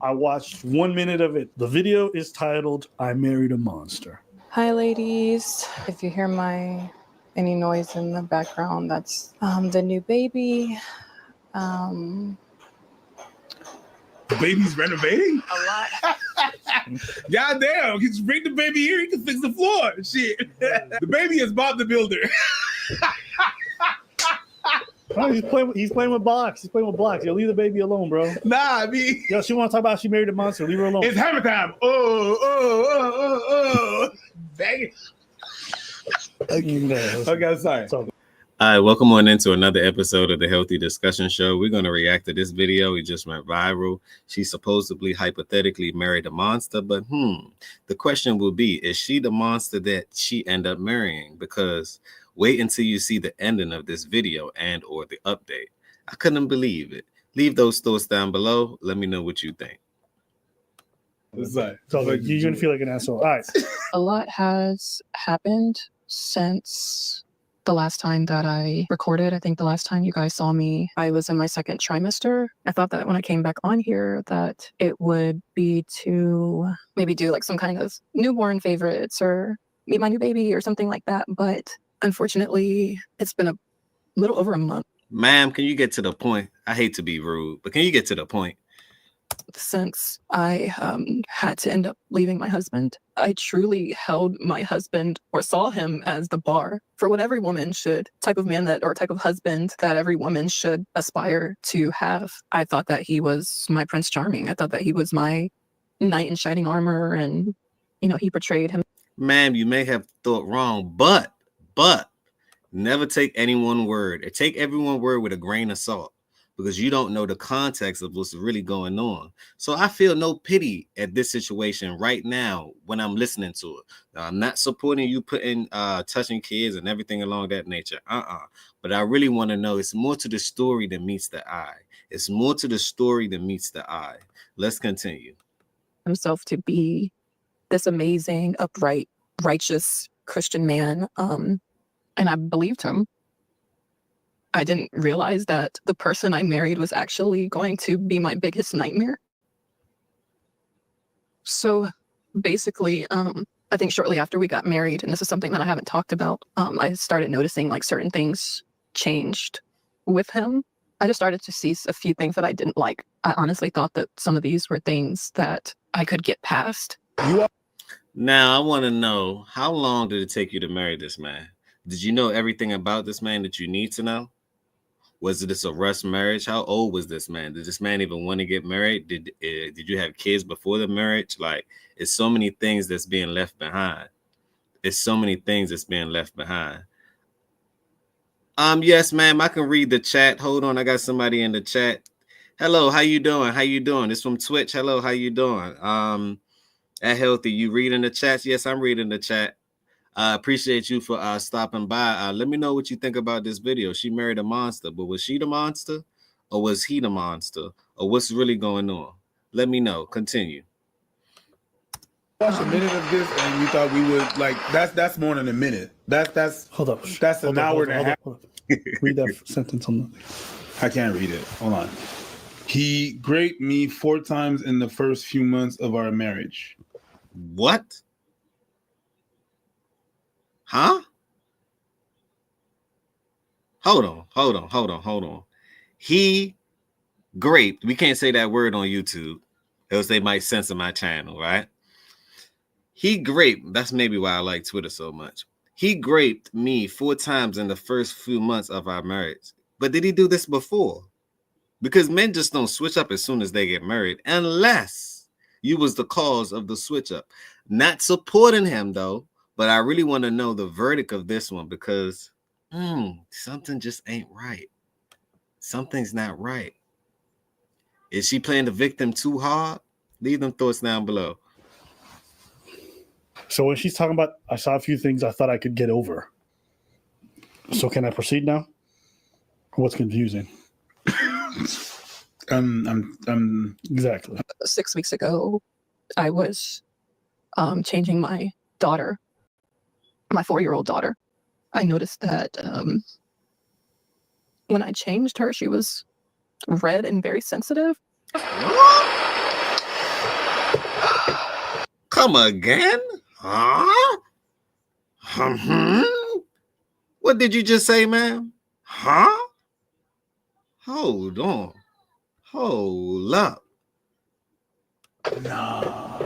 I watched 1 minute of it. The video is titled "I Married a Monster." Hi, ladies. If you hear any noise in the background, that's the new baby. The baby's renovating? A lot. God damn, just bring the baby here, he can fix the floor. Shit. The baby is Bob the Builder. Oh, he's playing with blocks. He's playing with blocks. Yo, leave the baby alone, bro. Nah, I mean, Yo, she want to talk about she married a monster. Leave her alone. it's hammer time. Oh. Dang it. Okay, sorry. So, All right, welcome on into another episode of the Healthy Discussion Show. We're going to react to this video. It just went viral. She supposedly, hypothetically married a monster, but the question will be, is she the monster that she ended up marrying? Because wait until you see the ending of this video and or the update. I couldn't believe it. Leave those thoughts down below. Let me know what you think. so you're going to feel like an asshole. All right. A lot has happened since the last time that I recorded. I think the last time you guys saw me, I was in my second trimester. I thought that when I came back on here that it would be to maybe do like some kind of newborn favorites or meet my new baby or something like that. But unfortunately, it's been a little over a month. Ma'am, can you get to the point? I hate to be rude, but can you get to the point? Since I had to end up leaving my husband. I truly held my husband or saw him as the bar for what every woman should, type of man that or type of husband that every woman should aspire to have. I thought that he was my Prince Charming. I thought that he was my knight in shining armor, and he portrayed him. Ma'am, you may have thought wrong, but never take anyone's word or take everyone's word with a grain of salt, because you don't know the context of what's really going on. So I feel no pity at this situation right now when I'm listening to it. Now, I'm not supporting you putting touching kids and everything along that nature. But I really want to know, it's more to the story than meets the eye. It's more to the story than meets the eye. Let's continue. Himself to be this amazing, upright, righteous Christian man. And I believed him. I didn't realize that the person I married was actually going to be my biggest nightmare. So basically, I think shortly after we got married, and this is something that I haven't talked about, I started noticing like certain things changed with him. I just started to see a few things that I didn't like. I honestly thought that some of these were things that I could get past. Now, I want to know, how long did it take you to marry this man? Did you know everything about this man that you need to know? Was this a rush marriage? How old was this man? Did this man even want to get married? Did you have kids before the marriage? Like, it's so many things that's being left behind. It's so many things that's being left behind. Yes, ma'am, I can read the chat. Hold on, I got somebody in the chat. Hello, how you doing? How you doing? It's from Twitch. Hello, how you doing? At Healthy, you reading the chat? Yes, I'm reading the chat. I appreciate you for stopping by. Let me know what you think about this video. She married a monster, but was she the monster, or was he the monster, or what's really going on? Let me know. Continue. Watch a minute of this, and you thought we would like that's more than a minute. That's hold up. That's an hour and a half. Read that sentence on the. I can't read it. Hold on. He raped me 4 times in the first few months of our marriage. What? Huh? Hold on. He graped. We can't say that word on YouTube, else they might censor my channel, right? He graped. That's maybe why I like Twitter so much. He graped me 4 times in the first few months of our marriage. But did he do this before? Because men just don't switch up as soon as they get married, unless you was the cause of the switch up. Not supporting him though. But I really want to know the verdict of this one, because something just ain't right. Something's not right. Is she playing the victim too hard? Leave them thoughts down below. So when she's talking about, I saw a few things I thought I could get over. So can I proceed now? What's confusing? Exactly. 6 weeks ago, I was changing my daughter. My 4-year-old daughter. I noticed that when I changed her, she was red and very sensitive. Come again? Huh? What did you just say, ma'am? Huh? Hold on. Hold up. Nah.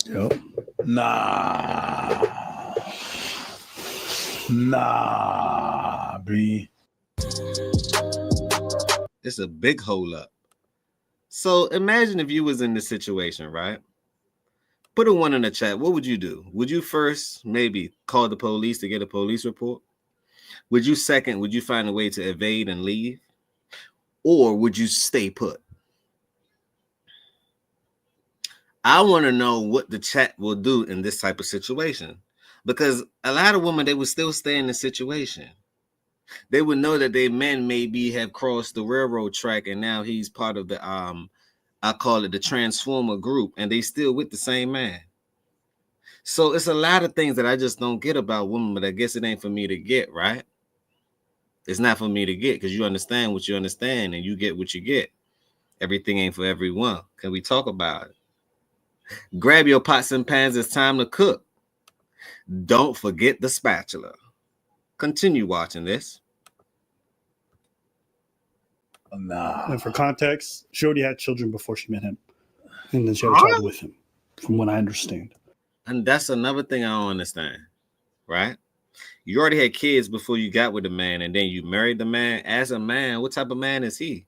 Yep. Nah, B. It's a big hole up. So imagine if you was in this situation, right? Put a 1 in the chat. What would you do? Would you first maybe call the police to get a police report? Would you find a way to evade and leave? Or would you stay put? I want to know what the chat will do in this type of situation. Because a lot of women, they would still stay in the situation. They would know that their men maybe have crossed the railroad track and now he's part of the I call it the transformer group, and they still with the same man. So it's a lot of things that I just don't get about women, but I guess it ain't for me to get, right? It's not for me to get because you understand what you understand and you get what you get. Everything ain't for everyone. Can we talk about it? Grab your pots and pans. It's time to cook. Don't forget the spatula. Continue watching this. Nah. And for context, she already had children before she met him. And then she had a child with him, from what I understand. And that's another thing I don't understand, right? You already had kids before you got with the man, and then you married the man. As a man, what type of man is he?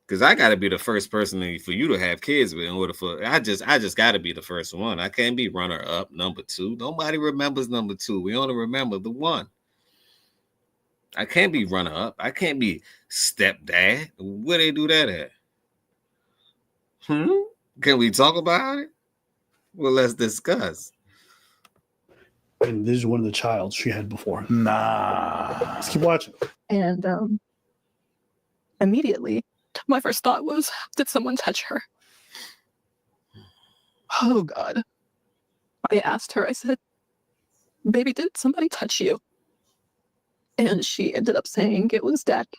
Because I got to be the first person for you to have kids with in order for I just got to be the first one. I can't be runner up, number 2. Nobody remembers number 2. We only remember the one. I can't be runner up. I can't be stepdad. Where they do that at? Can we talk about it? Well, let's discuss. And this is one of the childs she had before. Nah. Let's keep watching. And immediately, my first thought was, did someone touch her? Oh, God. I asked her, I said, baby, did somebody touch you? And she ended up saying it was Daddy.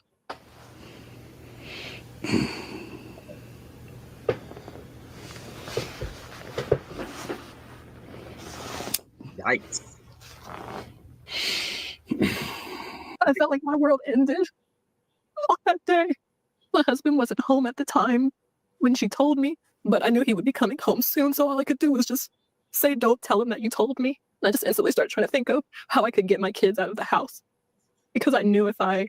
Yikes. I felt like my world ended on that day. My husband wasn't home at the time when she told me, but I knew he would be coming home soon, so all I could do was just say, don't tell him that you told me. And I just instantly started trying to think of how I could get my kids out of the house. Because I knew if I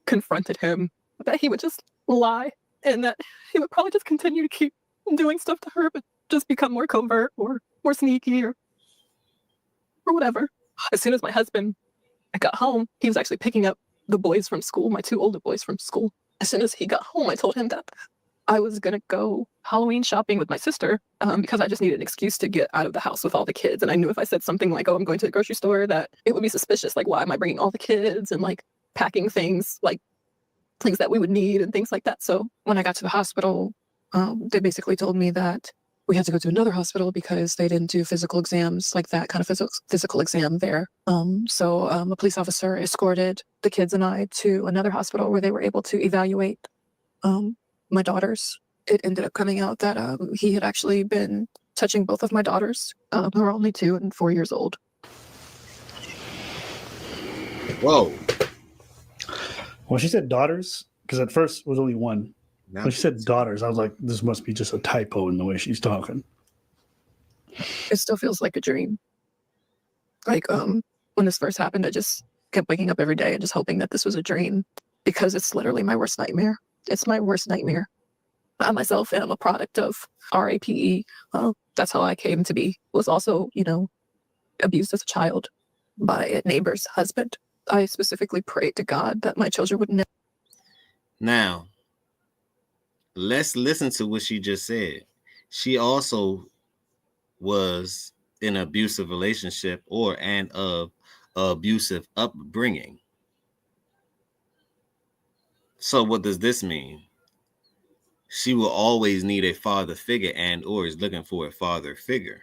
confronted him, that he would just lie, and that he would probably just continue to keep doing stuff to her, but just become more covert or more sneaky or whatever. As soon as my husband got home, he was actually picking up the boys from school, my 2 older boys from school. As soon as he got home, I told him that I was going to go Halloween shopping with my sister because I just needed an excuse to get out of the house with all the kids. And I knew if I said something like, oh, I'm going to the grocery store, that it would be suspicious. Like, why am I bringing all the kids and like packing things, like things that we would need and things like that. So when I got to the hospital, they basically told me that we had to go to another hospital because they didn't do physical exams, like that kind of physical exam there. So a police officer escorted the kids and I to another hospital where they were able to evaluate my daughters. It ended up coming out that he had actually been touching both of my daughters, who are only 2 and 4 years old. Whoa. When she said daughters, because at first it was only one. Now When she said daughters, I was like, this must be just a typo in the way she's talking. It still feels like a dream. Like when this first happened, I just kept waking up every day and just hoping that this was a dream, because it's literally my worst nightmare. It's my worst nightmare. I myself am a product of RAPE. That's how I came to be. Was also, abused as a child by a neighbor's husband. I specifically prayed to God that my children would never. Now, let's listen to what she just said. She also was in an abusive relationship and of abusive upbringing. So what does this mean? She will always need a father figure and or is looking for a father figure.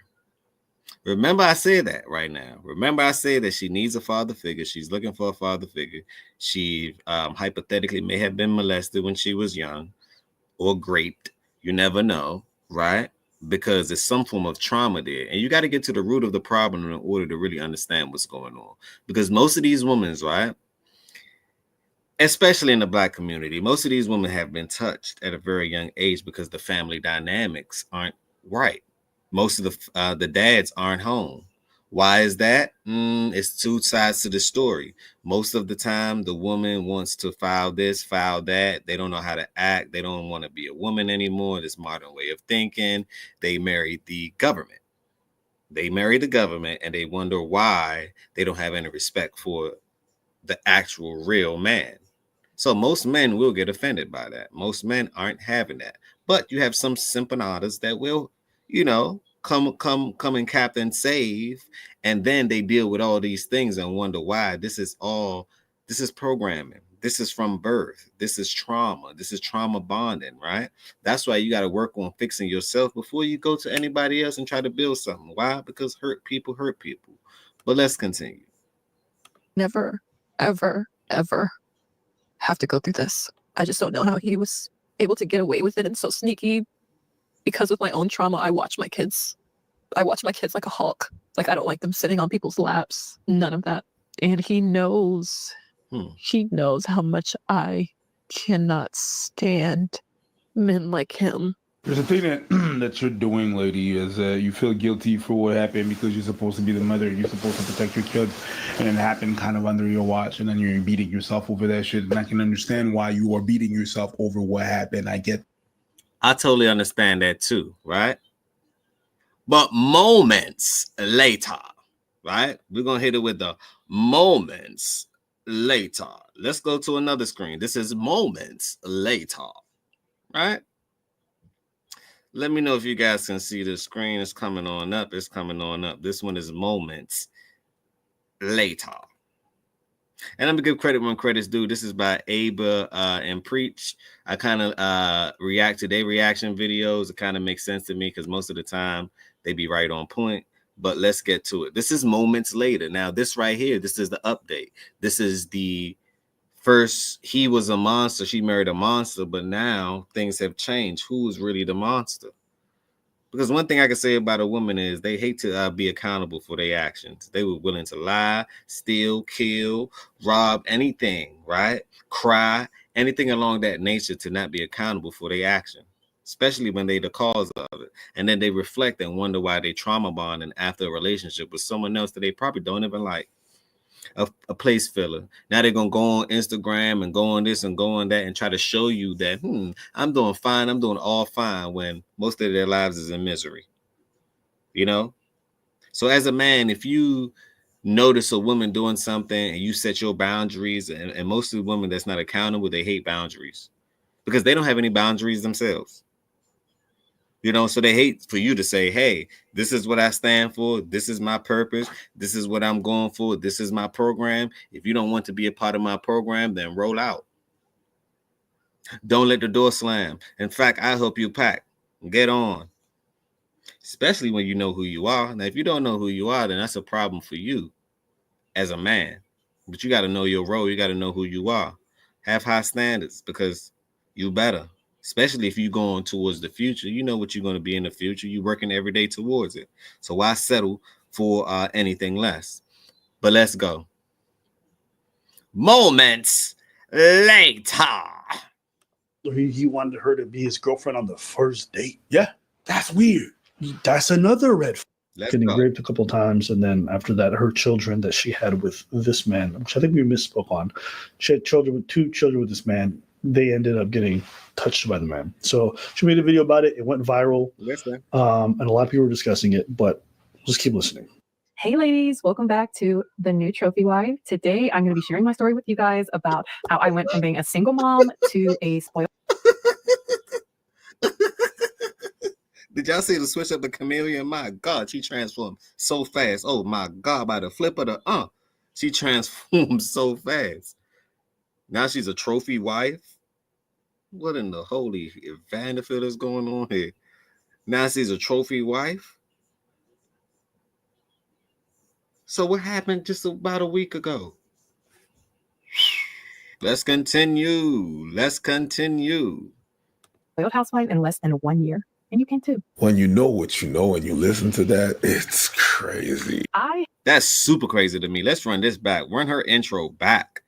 Remember, I said that right now. Remember, I said that she needs a father figure. She's looking for a father figure. She hypothetically may have been molested when she was young or raped. You never know, right? Because there's some form of trauma there. And you got to get to the root of the problem in order to really understand what's going on. Because most of these women, right, especially in the Black community, most of these women have been touched at a very young age because the family dynamics aren't right. Most of the dads aren't home. Why is that? It's two sides to the story. Most of the time, the woman wants to file this, file that. They don't know how to act. They don't want to be a woman anymore. This modern way of thinking. They married the government. They marry the government, and they wonder why they don't have any respect for the actual real man. So most men will get offended by that. Most men aren't having that. But you have some simpanadas that will, come and captain save. And then they deal with all these things and wonder why. This is programming. This is from birth. This is trauma. This is trauma bonding, right? That's why you got to work on fixing yourself before you go to anybody else and try to build something. Why? Because hurt people hurt people. But let's continue. Never, ever, ever have to go through this. I just don't know how he was able to get away with it and so sneaky. Because of my own trauma, I watch my kids like a hawk. Like, I don't like them sitting on people's laps. None of that. And he knows how much I cannot stand men like him. There's a thing that you're doing, lady, is you feel guilty for what happened because you're supposed to be the mother. You're supposed to protect your kids, and it happened kind of under your watch, and then you're beating yourself over that shit. And I can understand why you are beating yourself over what happened. I totally understand that too, right? But moments later, right? We're going to hit it with the moments later. Let's go to another screen. This is moments later, right? Let me know if you guys can see the screen. It's coming on up. It's coming on up. This one is moments later. And let me give credit when credit's due. This is by Aba and Preach. I kind of react to their reaction videos. It kind of makes sense to me because most of the time they be right on point. But let's get to it. This is moments later. Now, this right here, this is the update. This is the first. He was a monster. She married a monster. But now things have changed. Who is really the monster? Because one thing I can say about a woman is they hate to be accountable for their actions. They were willing to lie, steal, kill, rob, anything, right? Cry, anything along that nature to not be accountable for their action, especially when they're the cause of it. And then they reflect and wonder why they trauma bonding after a relationship with someone else that they probably don't even like. A place filler. Now they're gonna go on Instagram and go on this and go on that and try to show you that I'm doing fine, I'm doing all fine, when most of their lives is in misery. So as a man, if you notice a woman doing something and you set your boundaries, and most of the women that's not accountable, they hate boundaries because they don't have any boundaries themselves. So they hate for you to say, hey, this is what I stand for. This is my purpose. This is what I'm going for. This is my program. If you don't want to be a part of my program, then roll out. Don't let the door slam. In fact, I help you pack. Get on. Especially when you know who you are. Now, if you don't know who you are, then that's a problem for you as a man. But you got to know your role. You got to know who you are. Have high standards because you better. Especially if you're going towards the future, you know what you're going to be in the future. You're working every day towards it. So why settle for anything less? But let's go. Moments later. He wanted her to be his girlfriend on the first date. Yeah, that's weird. That's another red flag. Let's Getting go. raped a couple times, and then after that, her children that she had with this man, which I think we misspoke on. She had two children with this man. They ended up getting touched by the man. So she made a video about it. It went viral, Listen. and a lot of people were discussing it. But just keep listening. Hey ladies, welcome back to The New Trophy Wife. Today I'm going to be sharing my story with you guys about how I went from being a single mom to a spoiled. Did y'all see the switch up the chameleon? My God, she transformed so fast. Oh my God, by the flip of the she transformed so fast. Now she's a trophy wife. What in the holy Vanderfield is going on here? Now she's a trophy wife. So what happened just about a week ago? Let's continue. Spoiled housewife in less than 1 year. And you can too. When you know what you know and you listen to that, it's crazy. That's super crazy to me. Let's run this back. Run her intro back.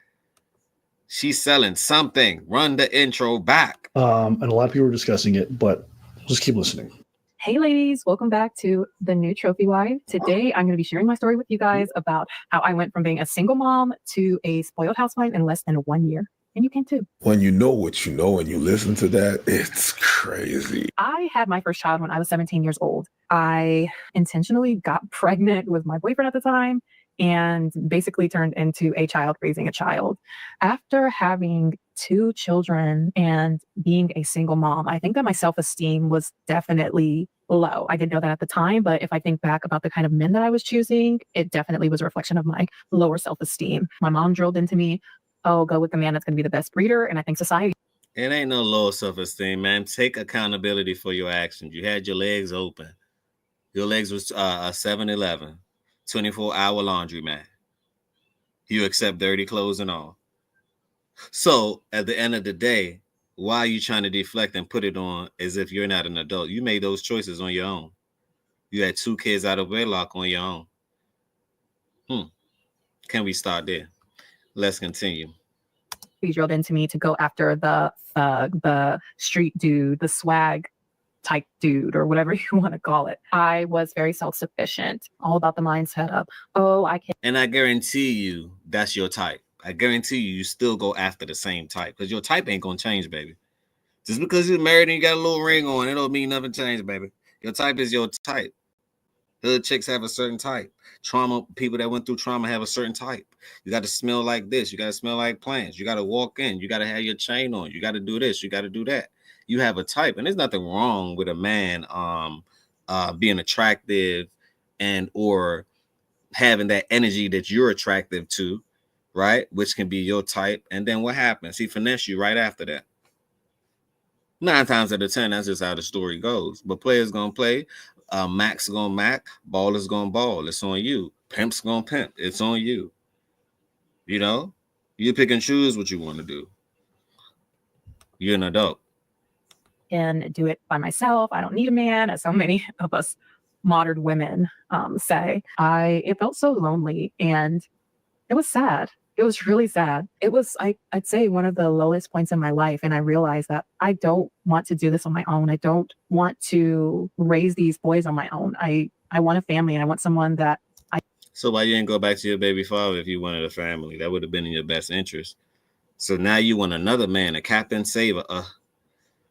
She's selling something. Run the intro back. And a lot of people were discussing it, but just keep listening. Hey ladies, welcome back to the new Trophy Wife. Today, I'm going to be sharing my story with you guys about how I went from being a single mom to a spoiled housewife in less than 1 year. And you can too. When you know what you know and you listen to that, it's crazy. I had my first child when I was 17 years old. I intentionally got pregnant with my boyfriend at the time and basically turned into a child raising a child. After having 2 children and being a single mom, I think that my self-esteem was definitely low. I didn't know that at the time, but if I think back about the kind of men that I was choosing, it definitely was a reflection of my lower self-esteem. My mom drilled into me, oh, go with the man that's going to be the best breeder. And I think society. It ain't no low self-esteem, man. Take accountability for your actions. You had your legs open. Your legs was a 7-Eleven, 24-hour laundry man. You accept dirty clothes and all. So at the end of the day, why are you trying to deflect and put it on as if you're not an adult? You made those choices on your own. You had 2 kids out of wedlock on your own. Can we start there? Let's continue. He drilled into me to go after the thug, the street dude, the swag type dude, or whatever you want to call it. I was very self-sufficient, all about the mindset of, oh, I can. And I guarantee you that's your type. I guarantee you still go after the same type because your type ain't going to change, baby. Just because you're married and you got a little ring on, it don't mean nothing changed, baby. Your type is your type. Hood chicks have a certain type. Trauma, people that went through trauma have a certain type. You got to smell like this. You got to smell like plants. You got to walk in. You got to have your chain on. You got to do this. You got to do that. You have a type. And there's nothing wrong with a man being attractive and or having that energy that you're attractive to, right? Which can be your type. And then what happens? He finesse you right after that. 9 times out of 10, that's just how the story goes. But players going to play. Mac's gonna Mac, baller's gonna ball. It's on you. Pimp's gonna pimp. It's on you. You know, you pick and choose what you want to do. You're an adult. And do it by myself. I don't need a man, as so many of us modern women say. It felt so lonely, and it was sad. It was really sad. It was, I'd say, one of the lowest points in my life. And I realized that I don't want to do this on my own. I don't want to raise these boys on my own. I want a family, and I want someone that So why you didn't go back to your baby father if you wanted a family? That would have been in your best interest. So now you want another man, a Captain Saver,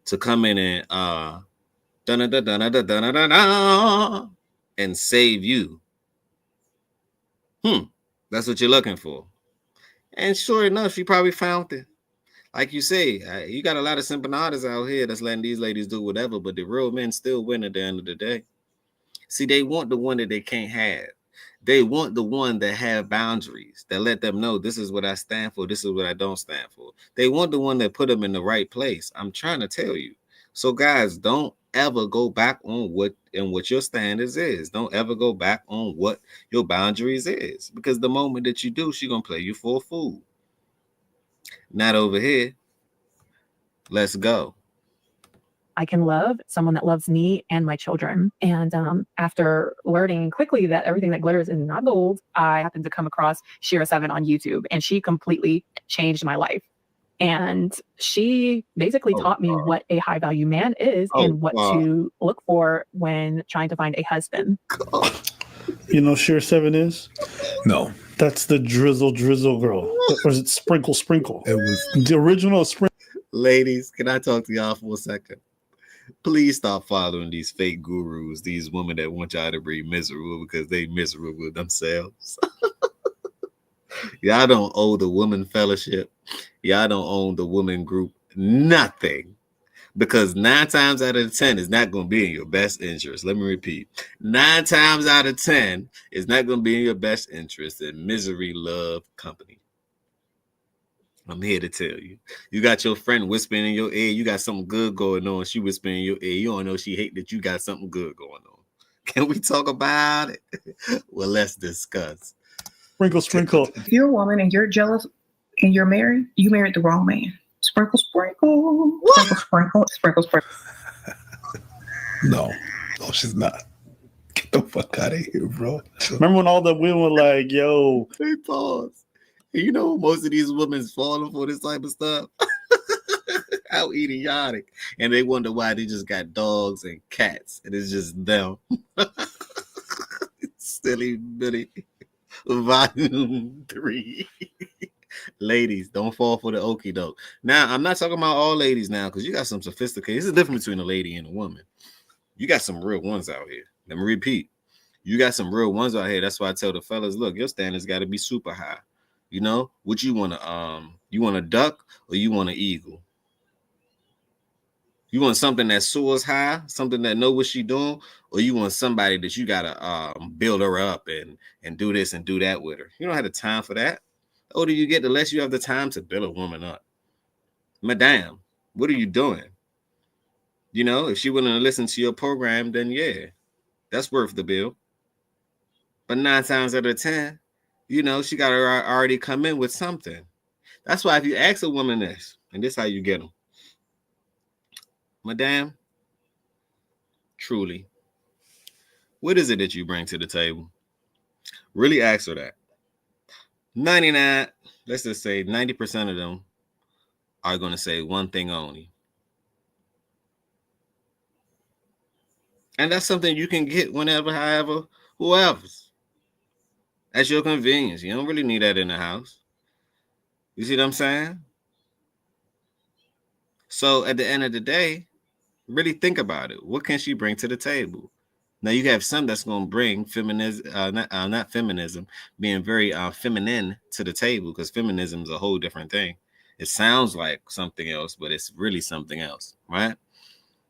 to come in and and save you. That's what you're looking for. And sure enough, she probably found it. Like you say, you got a lot of empanadas out here that's letting these ladies do whatever, but the real men still win at the end of the day. See, they want the one that they can't have. They want the one that have boundaries, that let them know this is what I stand for, this is what I don't stand for. They want the one that put them in the right place. I'm trying to tell you. So guys, don't ever go back on what your standards is. Don't ever go back on what your boundaries is, because the moment that you do, she's gonna play you for a fool. Not over here. Let's go. I can love someone that loves me and my children. And after learning quickly that everything that glitters is not gold, I happened to come across Shira 7 on YouTube, and she completely changed my life. And she basically taught me what a high value man is and what to look for when trying to find a husband. You know, Share 7 is? No, That's the drizzle girl. Or is it sprinkle? it was The original sprinkle. Ladies, can I talk to y'all for a second? Please stop following these fake gurus, these women that want y'all to be miserable because they miserable themselves. Y'all don't owe the woman fellowship. Y'all don't own the woman group nothing, because 9 times out of 10 is not going to be in your best interest. Let me repeat. 9 times out of 10 is not going to be in your best interest, and misery love company. I'm here to tell you. You got your friend whispering in your ear. You got something good going on. She whispering in your ear. You don't know she hate that you got something good going on. Can we talk about it? Well, let's discuss. Sprinkle. If you're a woman and you're jealous and you're married, you married the wrong man. Sprinkle. Sprinkle. No, she's not. Get the fuck out of here, bro. Remember when all the women were like, yo, Hey, pause. You know, most of these women's falling for this type of stuff. How idiotic. And they wonder why they just got dogs and cats. And it's just them. Silly Billy. Volume 3. Ladies, don't fall for the okie doke. Now, I'm not talking about all ladies now, because you got some sophisticated. There's a difference between a lady and a woman. You got some real ones out here. Let me repeat. You got some real ones out here. That's why I tell the fellas, look, your standards got to be super high. You know, what you want a duck or you want an eagle? You want something that soars high, something that know what she doing, or you want somebody that you gotta build her up and do this and do that with her. You don't have the time for that. The older you get, the less you have the time to build a woman up. Madame, what are you doing? You know, if she willing to listen to your program, then yeah, that's worth the bill. But 9 times out of 10, you know, she got to already come in with something. That's why if you ask a woman this, and this is how you get them. Madame, truly, what is it that you bring to the table? Really ask her that. 99, let's just say 90% of them are going to say one thing only. And that's something you can get whenever, however, whoever's. At your convenience. You don't really need that in the house. You see what I'm saying? So at the end of the day, really think about it. What can she bring to the table? Now you have some that's going to bring feminism, not feminism, being very feminine to the table, because feminism is a whole different thing. It sounds like something else, but it's really something else, right?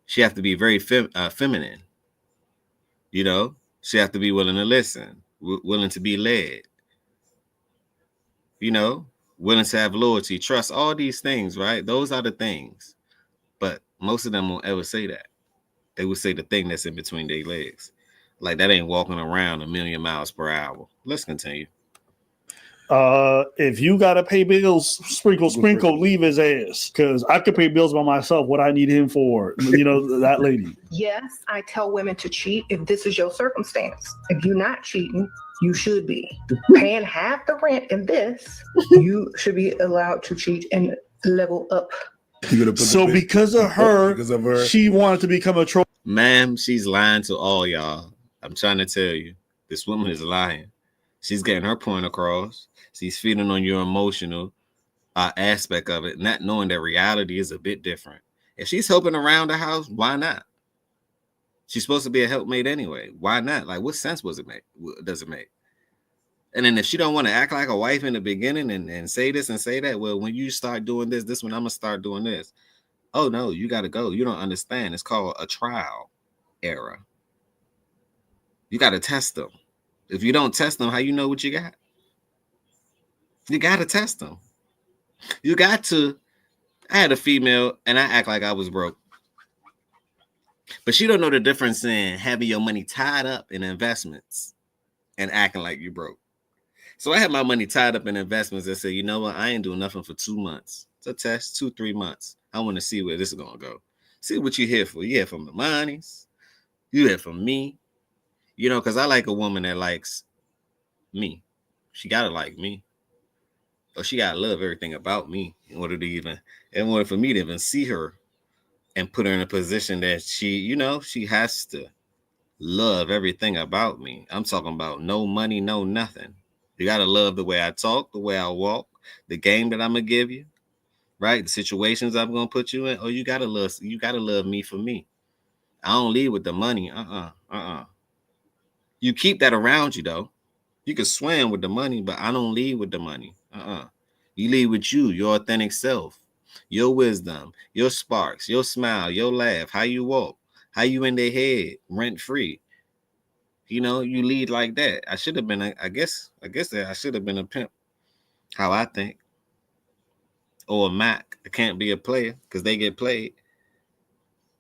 She have to be very feminine. You know, she have to be willing to listen, willing to be led. You know, willing to have loyalty, trust, all these things, right? Those are the things. But most of them won't ever say that. They would say the thing that's in between their legs. Like that ain't walking around 1,000,000 miles per hour. Let's continue. If you gotta pay bills, sprinkle, leave his ass. Because I could pay bills by myself. What I need him for, you know, that lady. Yes, I tell women to cheat if this is your circumstance. If you're not cheating, you should be paying half the rent in this. You should be allowed to cheat and level up. So because of her, she wanted to become a troll. Ma'am, she's lying to all y'all. I'm trying to tell you, this woman is lying. She's getting her point across. She's feeding on your emotional aspect of it, not knowing that reality is a bit different. If she's helping around the house, why not? She's supposed to be a helpmate anyway. Why not? Like, what sense does it make? And then if she don't want to act like a wife in the beginning and say this and say that, well, when you start doing this one, I'm gonna start doing this. Oh no, you gotta go. You don't understand. It's called a trial error. You gotta test them. If you don't test them, how you know what you got? You gotta test them. You got to. I had a female and I act like I was broke. But she don't know the difference in having your money tied up in investments and acting like you broke. So I had my money tied up in investments and said, you know what? I ain't doing nothing for 2 months. It's a test, 2-3 months. I want to see where this is going to go. See what you here for. You here for the monies. You here for me. You know, because I like a woman that likes me. She got to like me. Or she got to love everything about me in order for me to even see her and put her in a position that she, you know, she has to love everything about me. I'm talking about no money, no nothing. You got to love the way I talk, the way I walk, the game that I'm going to give you, right? The situations I'm going to put you in. Oh, you got to love me for me. I don't lead with the money. You keep that around you, though. You can swim with the money, but I don't lead with the money. You lead with you, your authentic self, your wisdom, your sparks, your smile, your laugh, how you walk, how you in their head, rent free. You know, you lead like that. I should have been, I guess that I should have been a pimp. How I think. Or a Mac. I can't be a player because they get played.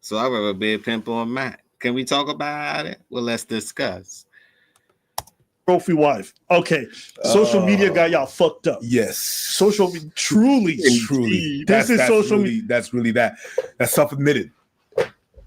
So I'd rather be a pimp or a Mac. Can we talk about it? Well, let's discuss. Trophy wife. Okay. Social media got y'all fucked up. Yes. Social media, truly. Truly. This is social media. That's really that. That's self-admitted.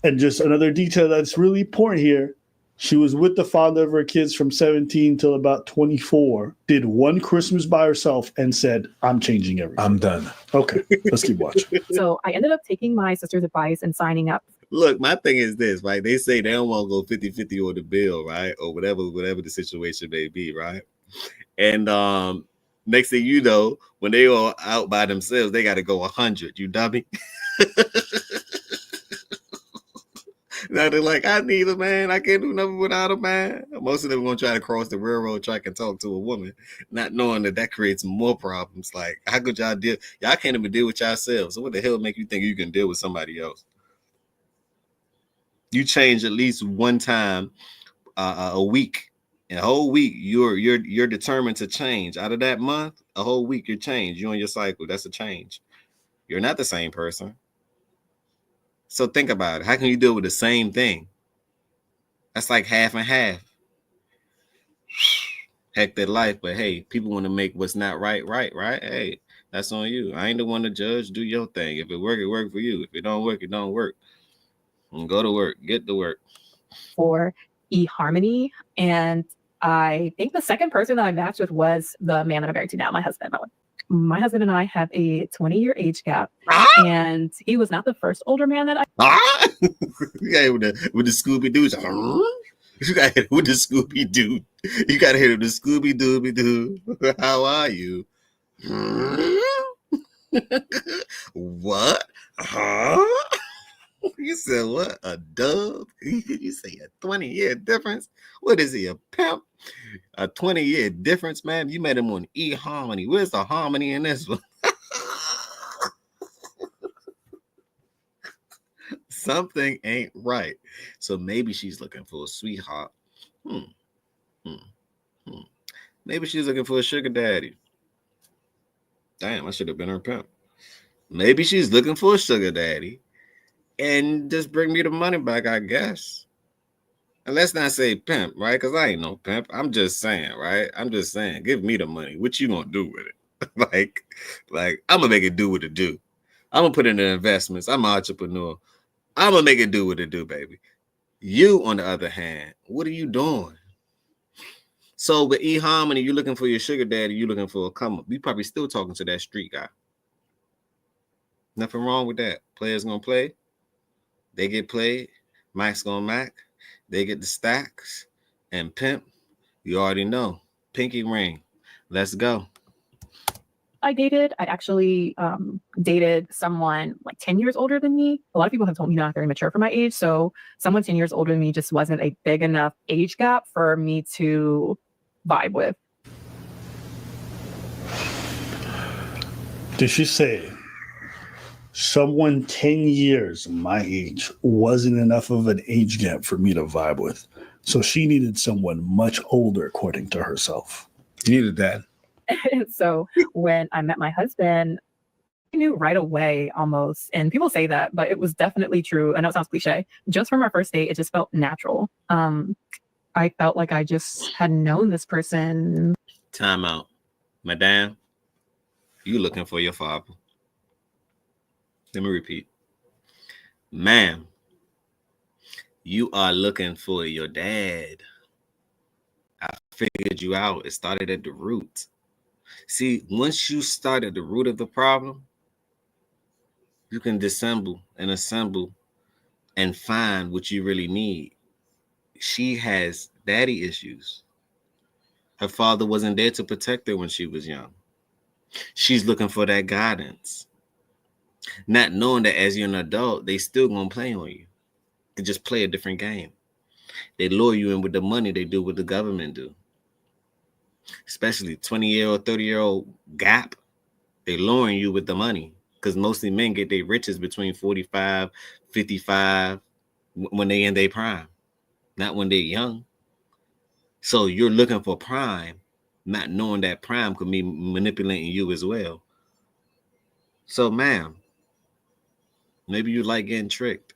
And just another detail that's really important here. She was with the father of her kids from 17 till about 24, did one Christmas by herself and said, I'm changing everything. I'm done. Okay, let's keep watching. So I ended up taking my sister's advice and signing up. Look, my thing is this, right? They say they don't want to go 50-50 on the bill, right? Or whatever the situation may be, right? And next thing you know, when they all out by themselves, they got to go 100. You dummy. Now they're like, I need a man. I can't do nothing without a man. Most of them are going to try to cross the railroad track and talk to a woman, not knowing that creates more problems. Like, how could y'all deal? Y'all can't even deal with yourselves. So what the hell make you think you can deal with somebody else? You change at least one time a week. And a whole week, you're determined to change. Out of that month, a whole week, you're changed. You're on your cycle. That's a change. You're not the same person. So think about it. How can you deal with the same thing? That's like half and half. Heck that life, but hey, people want to make what's not right. Hey, that's on you. I ain't the one to judge. Do your thing. If it work for you. If it don't work, it don't work. And go to work. Get to work. For eHarmony, and I think the second person that I matched with was the man that I'm married to now, my husband. My husband and I have a 20-year age gap, and he was not the first older man that I. You got hit with the Scooby Doo. You got hit with the Scooby Doo. You got hit with the Scooby Dooby Doo. How are you? What? Huh? You said what? A dove? You say a 20-year difference? What is he, a pimp? A 20-year difference, man? You met him on eHarmony. Where's the harmony in this one? Something ain't right. So maybe she's looking for a sweetheart. Maybe she's looking for a sugar daddy. Damn, I should have been her pimp. Maybe she's looking for a sugar daddy. And just bring me the money back, I guess. And let's not say pimp, right? Because I ain't no pimp. I'm just saying, right? I'm just saying, give me the money. What you gonna do with it? like I'm gonna make it do what it do. I'm gonna put it in investments. I'm an entrepreneur. I'm gonna make it do what it do, baby. You, on the other hand, what are you doing? So with eHarmony, you're looking for your sugar daddy. You're looking for a come up. You probably still talking to that street guy. Nothing wrong with that. Players gonna play. They get played. Mac's gonna Mac. They get the stacks. And pimp, you already know. Pinky ring. Let's go. I dated. I actually dated someone like 10 years older than me. A lot of people have told me not very mature for my age. So someone 10 years older than me just wasn't a big enough age gap for me to vibe with. Did she say someone 10 years my age wasn't enough of an age gap for me to vibe with? So she needed someone much older, according to herself. You needed that. So when I met my husband, I knew right away almost. And people say that, but it was definitely true. I know it sounds cliche. Just from our first date, it just felt natural. I felt like I just had known this person. Time out. Madame, you looking for your father. Let me repeat. Ma'am, you are looking for your dad. I figured you out. It started at the root. See, once you start at the root of the problem, you can disassemble and assemble and find what you really need. She has daddy issues. Her father wasn't there to protect her when she was young. She's looking for that guidance. Not knowing that as you're an adult, they still gonna play on you. They just play a different game. They lure you in with the money. They do what the government do. Especially 20-year-old, 30-year-old gap. They luring you with the money. Because mostly men get their riches between 45, 55 when they in their prime. Not when they're young. So you're looking for prime, not knowing that prime could be manipulating you as well. So, ma'am, maybe you like getting tricked.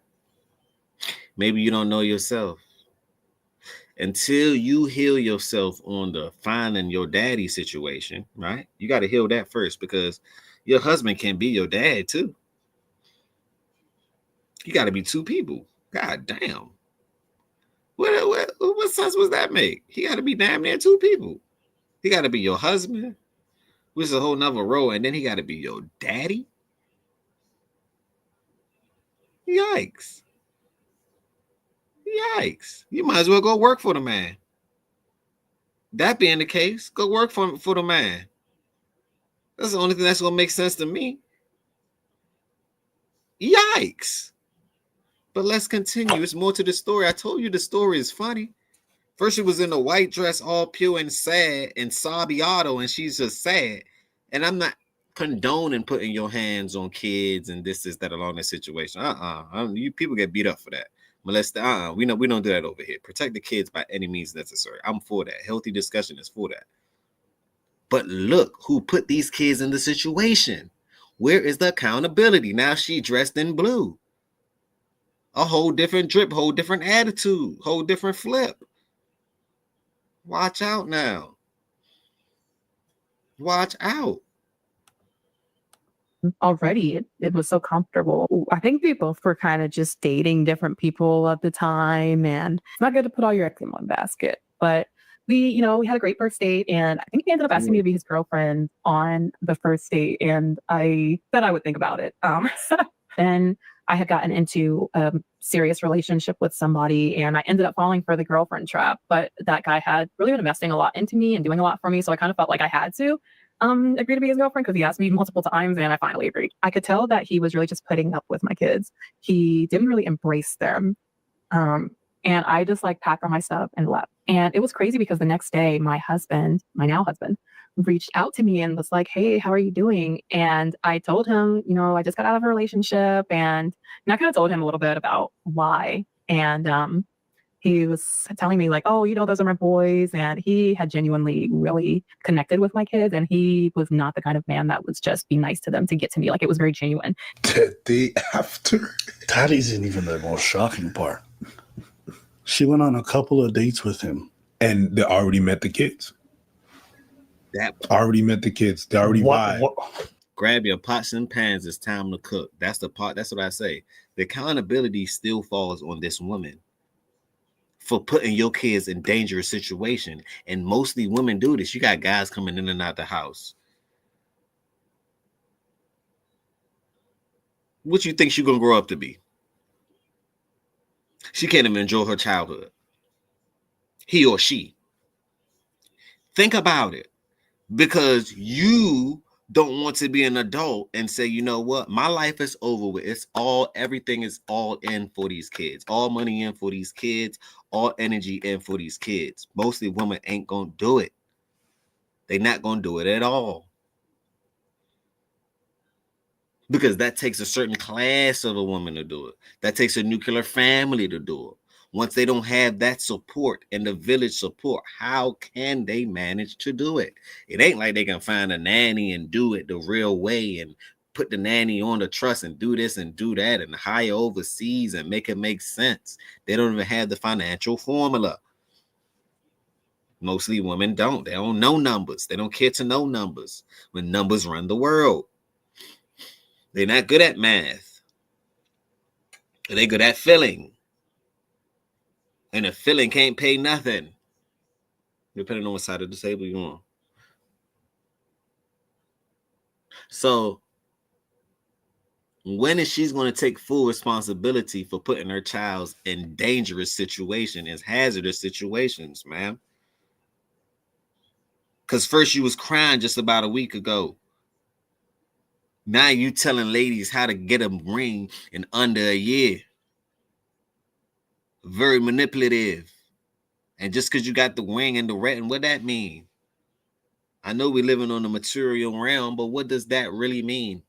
Maybe you don't know yourself. until you heal yourself on the finding your daddy situation, right? You got to heal that first, because your husband can be your dad too. You got to be two people. God damn. What sense was that make? He got to be damn near two people. He got to be your husband, which is a whole nother role, and then he got to be your daddy. Yikes. Yikes. You might as well go work for the man. That being the case, go work for the man. That's the only thing that's going to make sense to me. Yikes. But let's continue. It's more to the story. I told you the story is funny. First, she was in a white dress, all pure and sad and Sabiato, and she's just sad. And I'm not condoning putting your hands on kids and this, that, along that situation. You people get beat up for that. Molest, we don't do that over here. Protect the kids by any means necessary. I'm for that. Healthy discussion is for that. But look who put these kids in the situation. Where is the accountability? Now she dressed in blue. A whole different drip, whole different attitude, whole different flip. Watch out now. Watch out. Already, it was so comfortable. I think we both were kind of just dating different people at the time, and it's not good to put all your eggs in one basket. But we had a great first date, and I think he ended up asking me to be his girlfriend on the first date, and I said I would think about it. Then I had gotten into a serious relationship with somebody, and I ended up falling for the girlfriend trap. But that guy had really been investing a lot into me and doing a lot for me, so I kind of felt like I had to agree to be his girlfriend, because he asked me multiple times, and I finally agreed. I could tell that he was really just putting up with my kids. He didn't really embrace them. And I just packed on my stuff and left. And it was crazy because the next day, my now husband, reached out to me and was like, "Hey, how are you doing?" And I told him, I just got out of a relationship, and I kind of told him a little bit about why. And he was telling me "Oh, those are my boys." And he had genuinely really connected with my kids. And he was not the kind of man that was just be nice to them to get to me. It was very genuine. The day after. That isn't even the most shocking part. She went on a couple of dates with him. And they already met the kids. That already met the kids. They already vibe. Grab your pots and pans. It's time to cook. That's the part. That's what I say. The accountability still falls on this woman for putting your kids in dangerous situation. And mostly women do this. You got guys coming in and out the house. What you think she's gonna grow up to be? She can't even enjoy her childhood. He or she. Think about it. Because you don't want to be an adult and say, you know what? My life is over with. Everything is all in for these kids. All money in for these kids. All energy in for these kids. Mostly women ain't gonna do it. They're not gonna do it at all. Because that takes a certain class of a woman to do it. That takes a nuclear family to do it. Once they don't have that support and the village support, how can they manage to do it? It ain't like they can find a nanny and do it the real way and put the nanny on the trust and do this and do that and hire overseas and make it make sense. They don't even have the financial formula. Mostly women don't. They don't know numbers. They don't care to know numbers when numbers run the world. They're not good at math. They're good at filling. And a filling can't pay nothing. Depending on what side of the table you're on. So, when is she going to take full responsibility for putting her child in dangerous situations, in hazardous situations, ma'am? Because first you was crying just about a week ago. Now you telling ladies how to get a ring in under a year. Very manipulative. And just because you got the ring and the red, and what that mean? I know we're living on the material realm, but what does that really mean?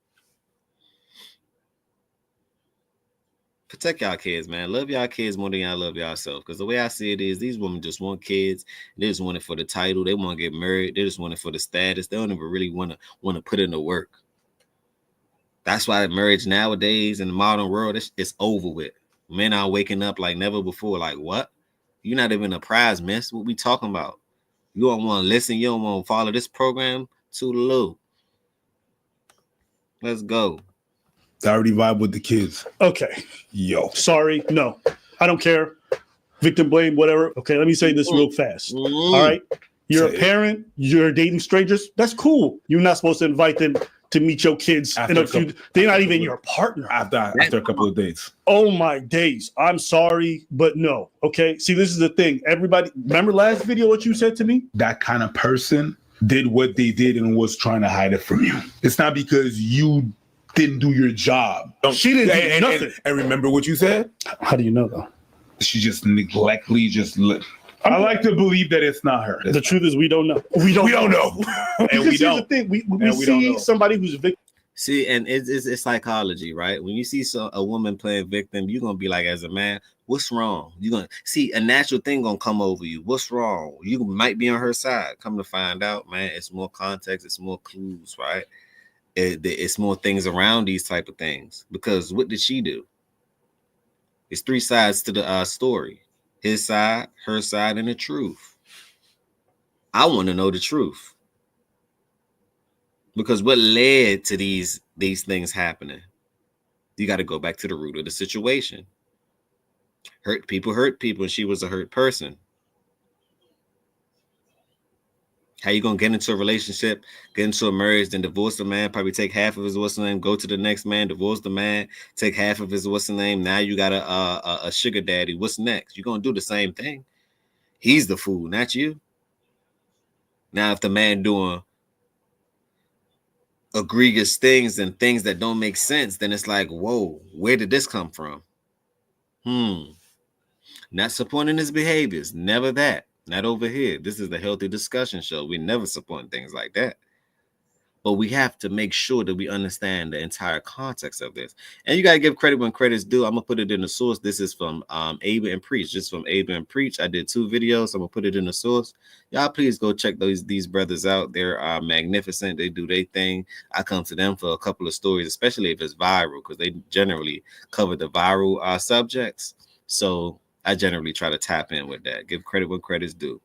Protect y'all kids, man. Love y'all kids more than y'all love yourself. Because the way I see it is, these women just want kids. They just want it for the title. They want to get married. They just want it for the status. They don't even really want to put in the work. That's why marriage nowadays in the modern world, it's over with. Men are waking up like never before. Like, what? You're not even a prize, miss. What we talking about? You don't want to listen. You don't want to follow this program. Toodaloo. Let's go. I already vibe with the kids. Okay. Yo. Sorry. No. I don't care. Victim blame, whatever. Okay, let me say this real fast. All right. You're a parent. You're dating strangers. That's cool. You're not supposed to invite them to meet your kids. They're not even your partner. After a couple of dates. Oh my days. I'm sorry, but no. Okay. See, this is the thing. Everybody, remember last video what you said to me? That kind of person did what they did and was trying to hide it from you. It's not because you didn't do your job. She didn't do nothing. And remember what you said? How do you know though? She just neglectfully I like to believe that it's not her. The truth is we don't know. We don't know. And we don't. The thing. We see somebody who's a victim. See, and it's psychology, right? When you see a woman playing victim, you're gonna be like, as a man, what's wrong? You're gonna see a natural thing gonna come over you. What's wrong? You might be on her side. Come to find out, man, it's more context, it's more clues, right? It's more things around these type of things. Because what did she do? It's three sides to the story: his side, her side, and the truth. I want to know the truth. Because what led to these things happening? You got to go back to the root of the situation. Hurt people, and she was a hurt person. How you gonna get into a relationship, get into a marriage, then divorce the man, probably take half of his what's the name, go to the next man, divorce the man, take half of his what's the name. Now you got a sugar daddy. What's next? You're gonna do the same thing. He's the fool, not you. Now, if the man doing egregious things and things that don't make sense, then it's like, whoa, where did this come from? Not supporting his behaviors. Never that. Not over here. This is the Healthy Discussion Show. We never support things like that. But we have to make sure that we understand the entire context of this. And you got to give credit when credit's due. I'm going to put it in the source. This is from Ava and Preach. Just from Ava and Preach. I did 2 videos. I'm going to put it in the source. Y'all please go check these brothers out. They're magnificent. They do their thing. I come to them for a couple of stories, especially if it's viral, because they generally cover the viral subjects. So I generally try to tap in with that. Give credit when credit's due.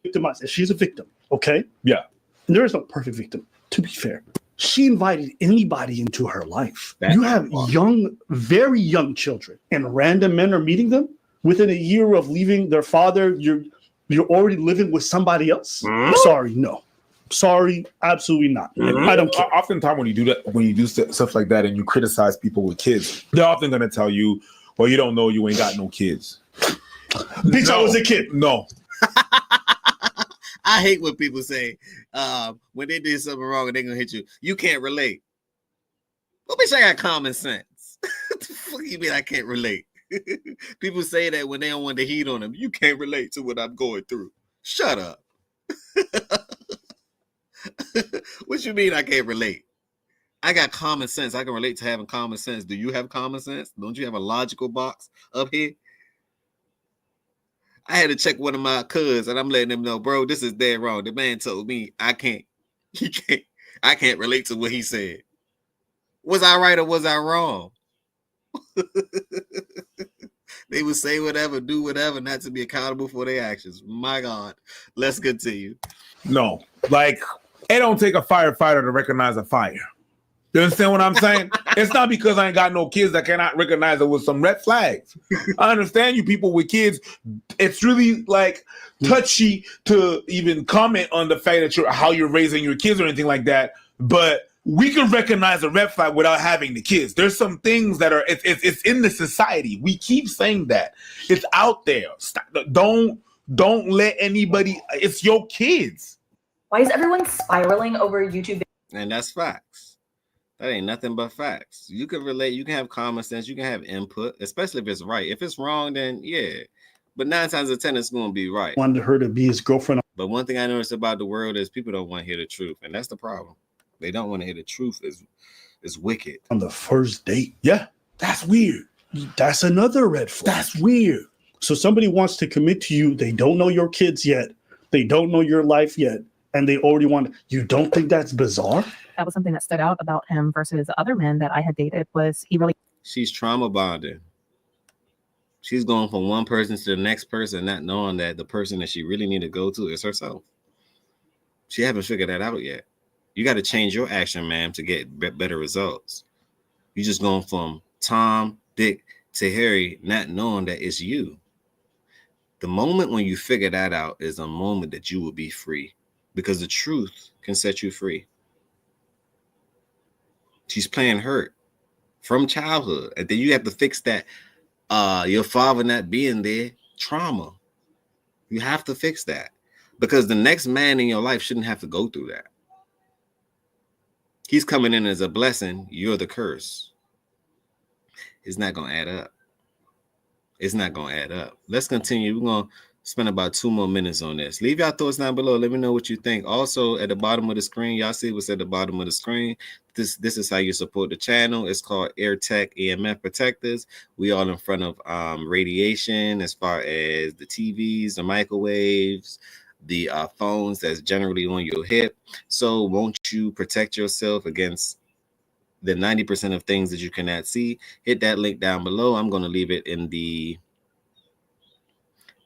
Victimized. She's a victim, okay? Yeah. And there is no perfect victim, to be fair. She invited anybody into her life. You have very young children, and random men are meeting them within a year of leaving their father. You're already living with somebody else. Sorry, no. Sorry, absolutely not. I don't care. Oftentimes when you do that, when you do stuff like that and you criticize people with kids, they're often going to tell you, well, you don't know, you ain't got no kids. Bitch, I was a kid. No. I hate when people say when they did something wrong and they're gonna hit you, you can't relate. Well, bitch, I got common sense. What the fuck you mean I can't relate? People say that when they don't want the heat on them. You can't relate to what I'm going through. Shut up. What you mean I can't relate? I got common sense. I can relate to having common sense. Do you have common sense? Don't you have a logical box up here? I had to check one of my cousins, and I'm letting them know, bro, this is dead wrong. The man told me I can't relate to what he said. Was I right or was I wrong? They would say whatever, do whatever, not to be accountable for their actions. My God. Let's continue. No, like, it don't take a firefighter to recognize a fire. You understand what I'm saying? It's not because I ain't got no kids that cannot recognize it with some red flags. I understand you people with kids. It's really like touchy to even comment on the fact that how you're raising your kids or anything like that. But we can recognize a red flag without having the kids. There's some things that are it's in the society. We keep saying that it's out there. Stop. Don't let anybody. It's your kids. Why is everyone spiraling over YouTube? And that's facts. That ain't nothing but facts. You can relate. You can have common sense. You can have input, especially if it's right. If it's wrong, then yeah. But 9 times out of 10, it's going to be right. Wanted her to be his girlfriend. But one thing I noticed about the world is people don't want to hear the truth. And that's the problem. They don't want to hear the truth. Is wicked. On the first date. Yeah, that's weird. That's another red flag. That's weird. So somebody wants to commit to you. They don't know your kids yet. They don't know your life yet. And they already want. You don't think that's bizarre? That was something that stood out about him versus other men that I had dated was he really. She's trauma bonding. She's going from one person to the next person, not knowing that the person that she really need to go to is herself. She haven't figured that out yet. You got to change your action, ma'am, to get better results. You just going from Tom, Dick to Harry, not knowing that it's you. The moment when you figure that out is a moment that you will be free, because the truth can set you free. She's playing hurt from childhood, and then you have to fix that. Your father not being there, trauma. You have to fix that, because the next man in your life shouldn't have to go through that. He's coming in as a blessing. You're the curse. It's not going to add up. It's not going to add up. Let's continue. We're going to spend about 2 more minutes on this. Leave your thoughts down below. Let me know what you think. Also, at the bottom of the screen, y'all see what's at the bottom of the screen. This is how you support the channel. It's called AirTech EMF Protectors. We all in front of radiation, as far as the TVs, the microwaves, the phones that's generally on your hip. So won't you protect yourself against the 90% of things that you cannot see? Hit that link down below. I'm going to leave it in the,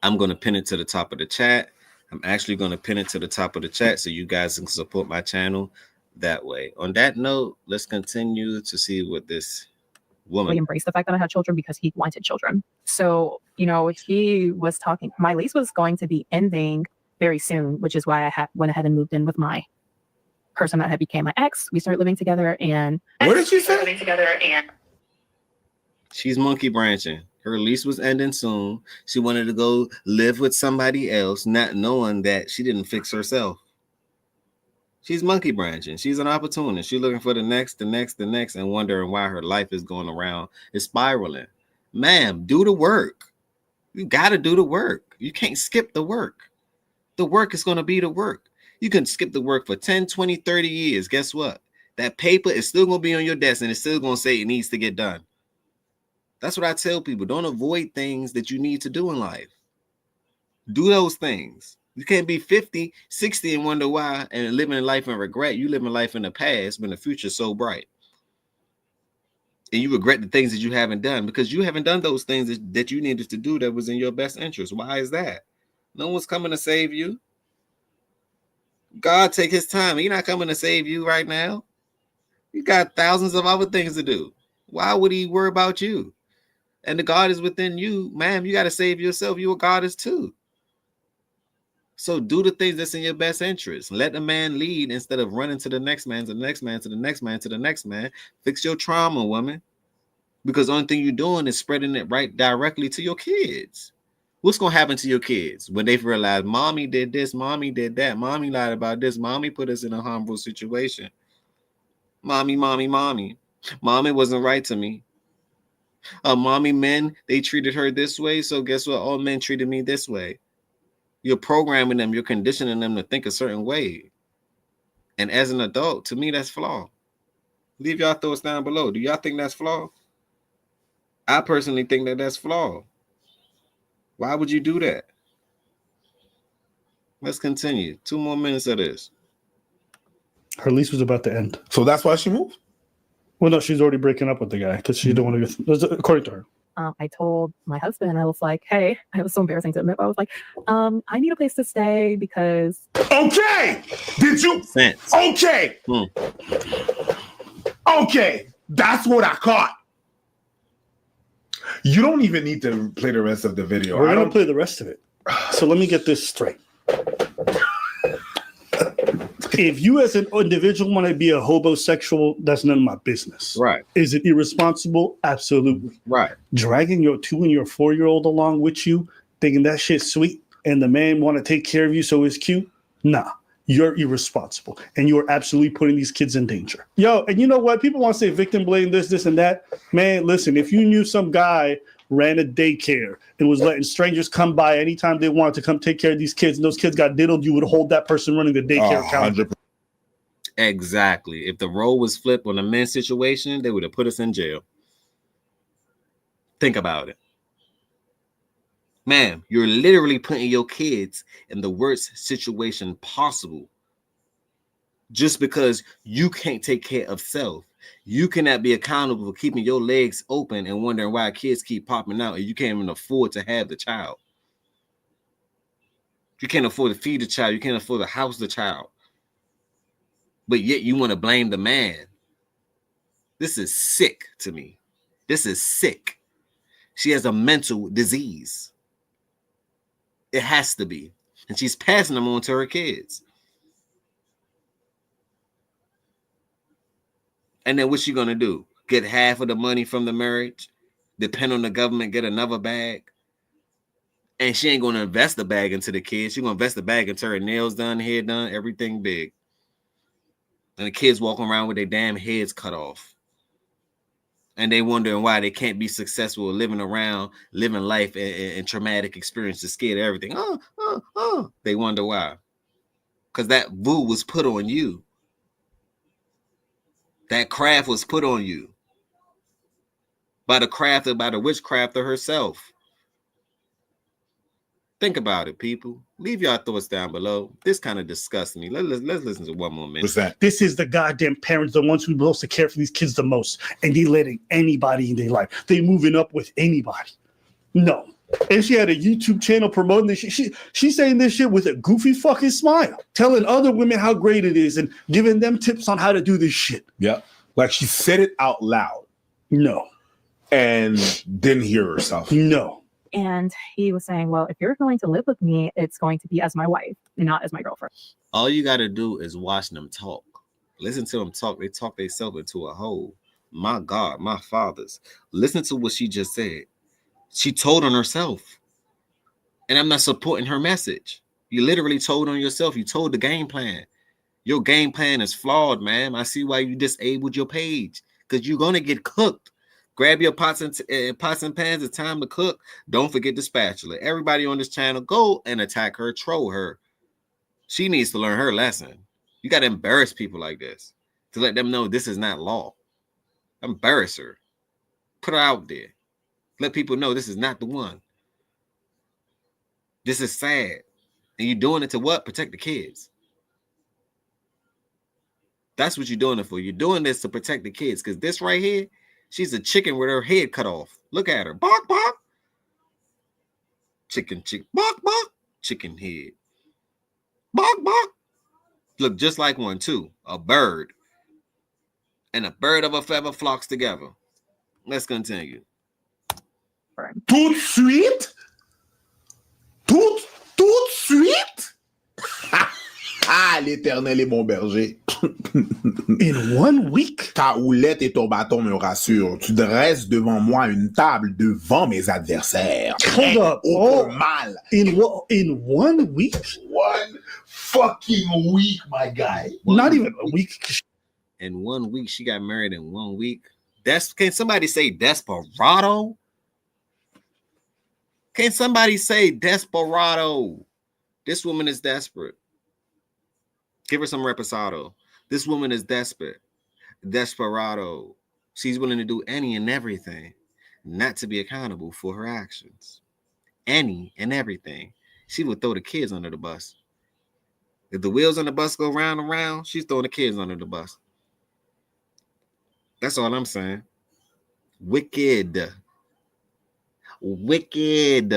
I'm going to pin it to the top of the chat. I'm actually going to pin it to the top of the chat so you guys can support my channel that way. On that note, let's continue to see what this woman. He embraced the fact that I had children because he wanted children. So, you know, he was talking, my lease was going to be ending very soon, which is why I went ahead and moved in with my person that had became my ex. We started living together, and What did she say? She's monkey branching. Her lease was ending soon. She wanted to go live with somebody else, not knowing that she didn't fix herself. She's monkey branching. She's an opportunist. She's looking for the next, and wondering why her life is going around. It's spiraling. Ma'am, do the work. You got to do the work. You can't skip the work. The work is going to be the work. You can skip the work for 10, 20, 30 years. Guess what? That paper is still going to be on your desk, and it's still going to say it needs to get done. That's what I tell people. Don't avoid things that you need to do in life. Do those things. You can't be 50, 60 and wonder why and living life in regret. You live in life in the past when the future's so bright. And you regret the things that you haven't done because you haven't done those things that you needed to do that was in your best interest. Why is that? No one's coming to save you. God take his time. He's not coming to save you right now. You got thousands of other things to do. Why would he worry about you? And the God is within you, ma'am. You got to save yourself. You a goddess too. So do the things that's in your best interest. Let the man lead instead of running to the next man, to the next man, to the next man, to the next man. Fix your trauma, woman. Because the only thing you're doing is spreading it right directly to your kids. What's going to happen to your kids when they realize mommy did this, mommy did that, mommy lied about this, mommy put us in a harmful situation. Mommy wasn't right to me. Mommy, men, they treated her this way. So guess what? All men treated me this way. You're programming them. You're conditioning them to think a certain way. And as an adult, to me, that's flawed. Leave y'all thoughts down below. Do y'all think that's flawed? I personally think that that's flawed. Why would you do that? Let's continue. 2 more minutes of this. Her lease was about to end. So that's why she moved? Well, no, she's already breaking up with the guy because she don't want to get, according to her. I told my husband, I was like, hey, it was so embarrassing to admit, but I was like, I need a place to stay because. Okay. Did you? Sense. Okay. Okay. That's what I caught. You don't even need to play the rest of the video. We're going to play the rest of it. So let me get this straight. If you as an individual want to be a hobosexual, that's none of my business. Right. Is it irresponsible? Absolutely. Right. Dragging your 2 and your 4-year-old along with you, thinking that shit's sweet, and the man want to take care of you so it's cute? Nah. You're irresponsible, and you're absolutely putting these kids in danger. Yo, and you know what? People want to say victim blame this, and that. Man, listen, if you knew some guy ran a daycare and was letting strangers come by anytime they wanted to come take care of these kids, and those kids got diddled, you would hold that person running the daycare accountable. Exactly. If the role was flipped on a men's situation, they would have put us in jail. Think about it. Ma'am, you're literally putting your kids in the worst situation possible just because you can't take care of self. You cannot be accountable for keeping your legs open and wondering why kids keep popping out and you can't even afford to have the child. You can't afford to feed the child. You can't afford to house the child. But yet you want to blame the man. This is sick to me. This is sick. She has a mental disease. It has to be. And she's passing them on to her kids. And then what's she going to do? Get half of the money from the marriage? Depend on the government, get another bag? And she ain't going to invest the bag into the kids. She's going to invest the bag into her nails done, hair done, everything big. And the kids walking around with their damn heads cut off. And they wondering why they can't be successful living life and traumatic experiences, scared of everything. They wonder why. Because that boo was put on you. That craft was put on you. By the witchcrafter herself. Think about it, people. Leave your thoughts down below. This kind of disgusts me. Let's listen to one more minute. What's that? This is the goddamn parents, the ones who are supposed to care for these kids the most, and they letting anybody in their life. They moving up with anybody. No. And she had a YouTube channel promoting this shit. She's saying this shit with a goofy fucking smile, telling other women how great it is and giving them tips on how to do this shit. Yeah. Like she said it out loud. No. And didn't hear herself. No. And he was saying, well, if you're going to live with me, it's going to be as my wife, not as my girlfriend. All you got to do is watch them talk. Listen to them talk. They talk themselves into a hole. My God, my fathers. Listen to what she just said. She told on herself. And I'm not supporting her message. You literally told on yourself. You told the game plan. Your game plan is flawed, man. I see why you disabled your page. Because you're going to get cooked. Grab your pots and pans. It's time to cook. Don't forget the spatula. Everybody on this channel, go and attack her, troll her. She needs to learn her lesson. You got to embarrass people like this to let them know this is not law. Embarrass her. Put her out there. Let people know this is not the one. This is sad. And you're doing it to what? Protect the kids. That's what you're doing it for. You're doing this to protect the kids. Because this right here, she's a chicken with her head cut off. Look at her. Bark, bark. Chicken, bark, bark. Chicken head. Bark, bark. Look just like one, too. A bird. And a bird of a feather flocks together. Let's continue. Tout de suite? Tout de suite? Ah, l'Éternel est mon berger. In 1 week? Ta houlette et ton bâton me rassurent. Tu dresses devant moi une table devant mes adversaires. Hold up. Aucun mal. In 1 week? 1 fucking week, my guy. Not even a week. In 1 week, she got married in 1 week. Can somebody say desperado? Can somebody say desperado? This woman is desperate. Give her some reposado. This woman is desperate. Desperado. She's willing to do any and everything not to be accountable for her actions. Any and everything. She would throw the kids under the bus. If the wheels on the bus go round and round, she's throwing the kids under the bus. That's all I'm saying. Wicked. Wicked.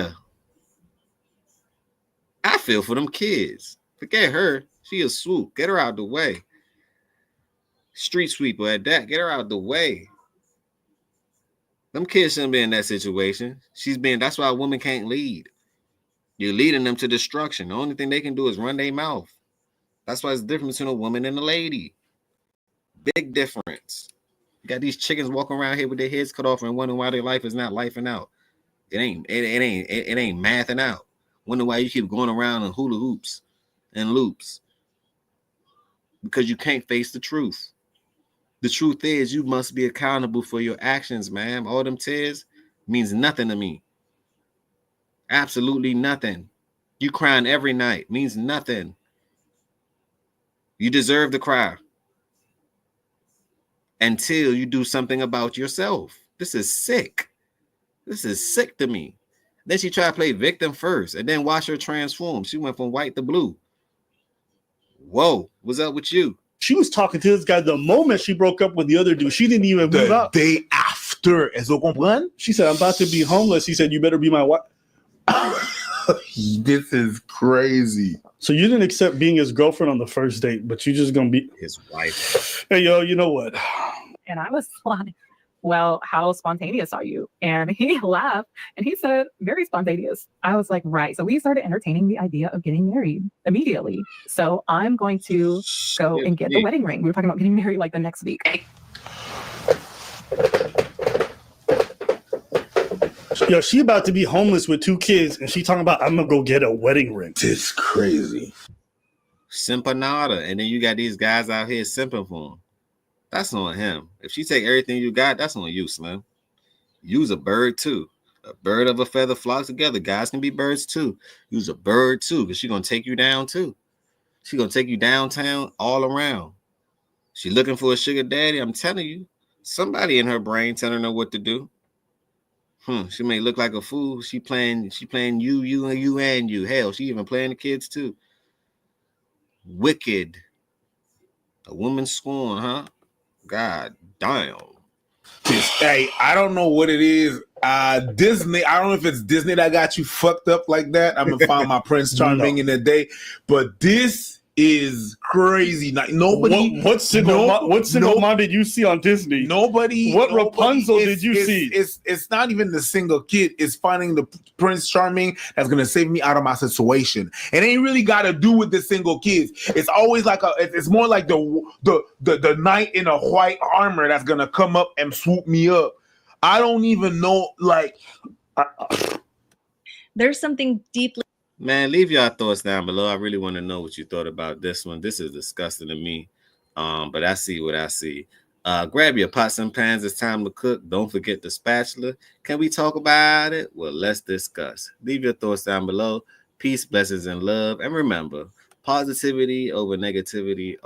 I feel for them kids. Forget her. She a swoop. Get her out the way. Street sweeper at that. Get her out the way. Them kids shouldn't be in that situation. That's why a woman can't lead. You're leading them to destruction. The only thing they can do is run their mouth. That's why it's the difference between a woman and a lady. Big difference. You got these chickens walking around here with their heads cut off and wondering why their life is not lifing out. It ain't mathing out. Wonder why you keep going around in hula hoops and loops. Because you can't face the truth. The truth is you must be accountable for your actions, man. All them tears means nothing to me. Absolutely nothing. You crying every night means nothing. You deserve to cry. Until you do something about yourself. This is sick. This is sick to me. Then she tried to play victim first and then watch her transform. She went from white to blue. Whoa, what's up with you? She was talking to this guy the moment she broke up with the other dude. She didn't even move The out. day after. Est-ce que vous comprenez? She said, I'm about to be homeless. He said, you better be my wife. This is crazy. So you didn't accept being his girlfriend on the first date, but you just going to be His wife. Hey, yo, you know what? And I was like, well, how spontaneous are you? And he laughed and he said, very spontaneous. I was like, right. So we started entertaining the idea of getting married immediately. So I'm going to go and get the wedding ring. We were talking about getting married like the next week. Yo, she about to be homeless with 2 kids, and she talking about, I'm going to go get a wedding ring. This is crazy. Simpanada. And then you got these guys out here simping for him. That's on him. If she take everything you got, that's on you, Slim. Use a bird too. A bird of a feather flocks together. Guys can be birds too. Use a bird too, because she's gonna take you down too. She's gonna take you downtown all around. She looking for a sugar daddy. I'm telling you, somebody in her brain telling her what to do. She may look like a fool. She playing you, and you. Hell, she even playing the kids too. Wicked. A woman scorn, huh? God damn. Hey, I don't know what it is. Disney, I don't know if it's Disney that got you fucked up like that. I'm gonna find my Prince Charming in the day, but this is crazy. Like, nobody. What single mom did you see on Disney? Nobody. What Rapunzel did you see? It's not even the single kid. It's finding the Prince Charming that's gonna save me out of my situation. It ain't really got to do with the single kids. It's always like it's more like the knight in a white armor that's gonna come up and swoop me up. I don't even know. Like, there's something deeply. Man, leave your thoughts down below. I really want to know what you thought about this one. This is disgusting to me. But I see what I see. Grab your pots and pans. It's time to cook. Don't forget the spatula. Can we talk about it? Well, let's discuss. Leave your thoughts down below. Peace, blessings, and love. And remember, positivity over negativity.